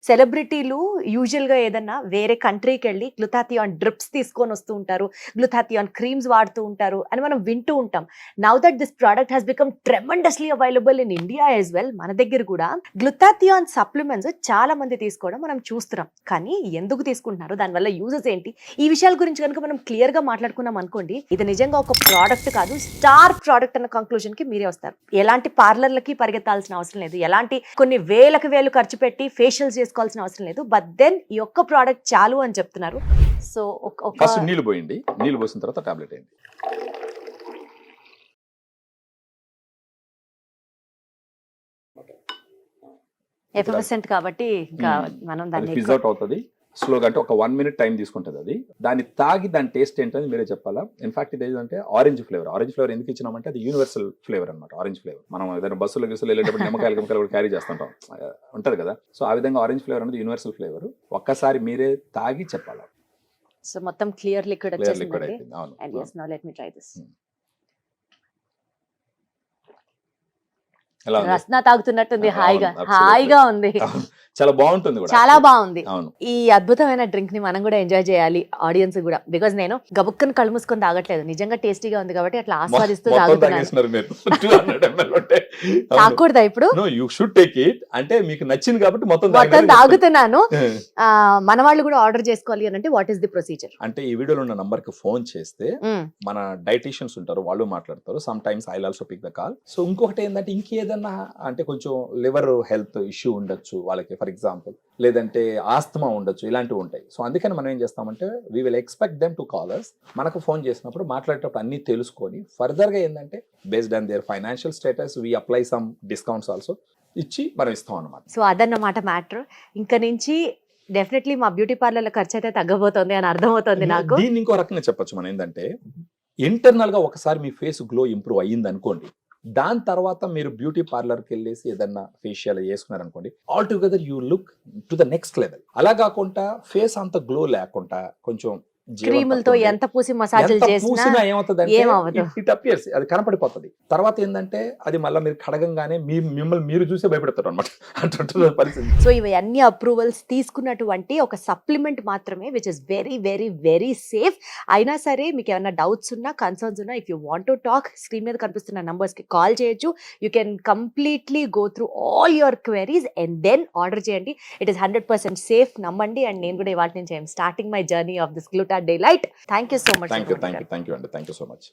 సెలబ్రిటీలు యూజువల్‌గా ఏదన్నా వేరే కంట్రీకెళ్ళి గ్లూటాథియాన్ డ్రిప్స్ తీసుకొని వస్తూ ఉంటారు. గ్లూటాథియాన్ క్రీమ్స్ వాడుతూ ఉంటారు అని మనం వింటూ ఉంటాం. Now that this product has become tremendously available in India as well. మన దగ్గర కూడా గ్లూటాథియాన్ సప్లిమెంట్స్ చాలా మంది తీసుకోవడం మనం చూస్తున్నాం. కానీ ఎందుకు తీసుకుంటున్నారు? దానివల్ల యూజెస్ ఏంటి? ఈ విషయాల గురించి కనుక మనం క్లియర్‌గా మాట్లాడుకున్నాం అనుకోండి, ఇది నిజంగా ఒక ప్రోడక్ట్ కాదు, స్టార్ ప్రోడక్ట్ అన్న కంక్లూజన్‌కి మీరే వస్తారు. ఎలాంటి పార్లర్‌లకి పరిగెత్తాల్సిన అవసరం లేదు. ఎలాంటి కొన్ని వేలు ఖర్చు పెట్టి ఫేషియల్స్ చేసుకోవాల్సిన అవసరం లేదు. బట్ దెన్ ఈ ఒక్క ప్రోడక్ట్ చాలు అని చెప్తున్నారు. సో ఫస్ట్ నీళ్ళు పోయండి. నీళ్ళు పోసిన తర్వాత టాబ్లెట్ వేయండి. ఎఫర్వెసెంట్ కాబట్టి ఇంకా మనం దాన్ని ఫిజ్ అవుట్ అవుతుంది స్లోగా. అంటే ఒక 1 minute టైం తీసుకుంటుంది అది. దాన్ని తాగి దాని టేస్ట్ ఏంటని మీరే చెప్పాలా. ఇన్ఫాక్ట్ ఇది ఏంటంటే ఆరెంజ్ ఫ్లేవర్. ఆరెంజ్ ఫ్లేవర్ ఎందుకు ఇచ్చినామంటే అది యూనివర్సల్ ఫ్లేవర్ అనమాట. ఆరెంజ్ ఫ్లేవర్ మనం ఏదైనా బస్సులో వెళ్ళేటప్పుడు నిమ్మకాయలు కూడా క్యారీ చేస్తుంటాం, ఉంటది కదా. సో ఆ విధంగా ఆరెంజ్ ఫ్లేవర్ అనేది యూనివర్సల్ ఫ్లేవర్. ఒక్కసారి మీరే తాగి చెప్పాలా. సో మొత్తం క్లియర్ లిక్విడ్ వచ్చేసింది. అవును. And yes, now let me try this. Rasna తాగుతున్నట్టుంది. హాయిగా ఉంది. చాలా బాగుంటుంది కూడా. చాలా బాగుంది. ఈ అద్భుతమైన డ్రింక్ ని మనం కూడా ఎంజాయ్ చేయాలి, ఆడియన్స్ కూడా. బికాజ్ నేను గబుక్కని కళ్ళు మూసుకొని తాగట్లేదు, నిజంగా టేస్టీగా ఉంది కాబట్టి అట్లా ఆస్వాదిస్తూ తాగుతున్నాను. తాగకూడదా ఇప్పుడు? You should take it. అంటే మీకు నచ్చింది కాబట్టి మొత్తం తాగుతున్నాను. మన వాళ్ళు కూడా ఆర్డర్ చేసుకోవాలి అని అంటే వాట్ ఈస్ ది ప్రొసీజర్? అంటే ఈ వీడియోలో ఉన్న నంబర్ కి ఫోన్ చేస్తే మన డైటీషియన్స్ ఉంటారు, వాళ్ళు మాట్లాడతారు. Sometimes I also pick the call. So ఇంకొకటి ఏంటంటే ఇంకేదన్నా అంటే కొంచెం లివర్ హెల్త్ ఇష్యూ ఉండొచ్చు వాళ్ళకి, ఫర్ ఎగ్జాంపుల్, లేదంటే ఆస్తమా ఉండొచ్చు, ఇలాంటివి ఉంటాయి. సో అందుకని మనం ఏం చేస్తామంటే we will expect them to call us. మనకు ఫోన్ చేసినప్పుడు మాట్లాడేటప్పుడు అన్ని తెలుసుకొని ఫర్దర్ గా ఏంటంటే based on their financial status we apply some discounts also ఇచ్చి మనం ఇస్తాం అన్నమాట. సో అదన్నమాట మ్యాటర్. ఇంకా నుంచి డెఫినెట్లీ మా బ్యూటీ పార్లర్ ఖర్చు అయితే తగ్గబోతోంది అని అర్థమవుతుంది నాకు. దీన్ని ఇంకో రకంగా చెప్పొచ్చు మనం ఏంటంటే ఇంటర్నల్ గా ఒకసారి మీ ఫేస్ గ్లో ఇంప్రూవ్ అయ్యింది అనుకోండి, దాని తర్వాత మీరు బ్యూటీ పార్లర్కి వెళ్ళేసి ఏదన్నా ఫేషియల్ చేసుకున్నారనుకోండి, all together you look to the next level. అలా కాకుండా ఫేస్ అంత గ్లో లేకుండా కొంచెం క్రీములతో ఎంత పూసి మసాజులు చేసినా ఏమవుతుంది, ఇట్ అపియర్స్, అది కనపడిపోతుంది. తర్వాత ఏంటంటే అది మళ్ళీ మీరు కడగంగానే మిమ్మల్ని మీరు చూసే భయపడతారు అనమాట. పరిస్థితి. సో ఇవి అన్ని అప్రూవల్స్ తీసుకున్నటువంటి ఒక సప్లిమెంట్ మాత్రమే, which is very very very safe. అయినా సరే మీకు ఏమైనా డౌట్స్ ఉన్నా, కన్సర్న్స్ ఉన్నా, if you want to talk, screen మీద కనిపిస్తున్న నంబర్స్ కి కాల్ చేయొచ్చు. You can completely go through all your queries and then order చేయండి. ఇట్ ఈస్ 100% సేఫ్, నమ్మండి. అండ్ నేను కూడా ఇవాళ నుంచి I'm starting my journey of this Gluta Daylight. Thank you so much. Thank you, Andy. Thank you so much.